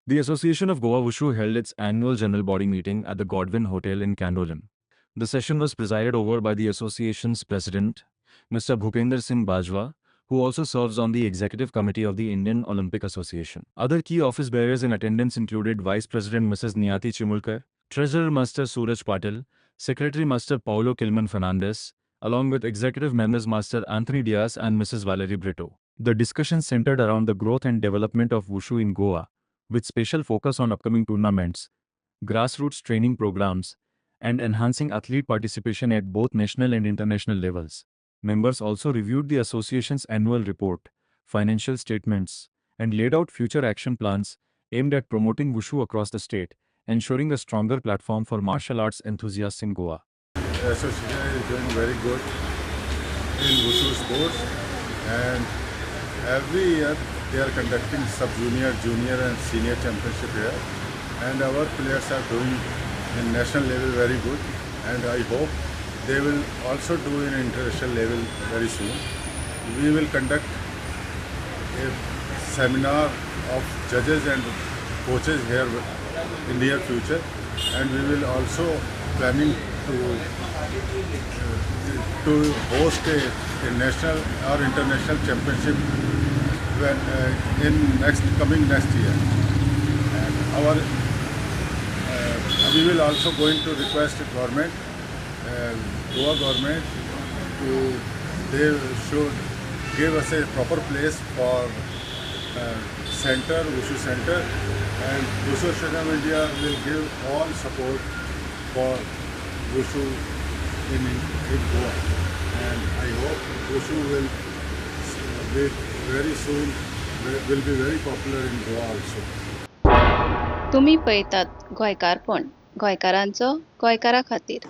The Association of Goa Wushu held its annual general body meeting at the Godwin Hotel in Candolim. The session was presided over by the association's president, Mr. Bhupender Singh Bajwa, who also serves on the executive committee of the Indian Olympic Association. Other key office bearers in attendance included Vice President Mrs. Niyati Chimulkar, Treasurer Master Suraj Patil, Secretary Master Paulo Kilman Fernandez, along with executive members Master Anthony Diaz and Mrs. Valerie Brito. The discussion centered around the growth and development of Wushu in Goa, with special focus on upcoming tournaments, grassroots training programs, and enhancing athlete participation at both national and international levels. Members also reviewed the association's annual report, financial statements, and laid out future action plans aimed at promoting Wushu across the state, ensuring a stronger platform for martial arts enthusiasts in Goa. The association is doing very good in Wushu sports, and every year they are conducting sub-junior, junior and senior championship here, and our players are doing in national level very good, and I hope they will also do in international level very soon. We will conduct a seminar of judges and coaches here in near future, and we will also planning to host a national or international championship when, in next year. And we will also going to request the government, Goa government, they should give us a proper place for center, Wushu center, and Wushu Association of India will give all support for Wushu in Goa, and I hope Wushu will be very soon will be very popular in Goa also. तुम्ही पळयतात गोंयकारपण गोंयकारांचो गोंयकारा खातीर.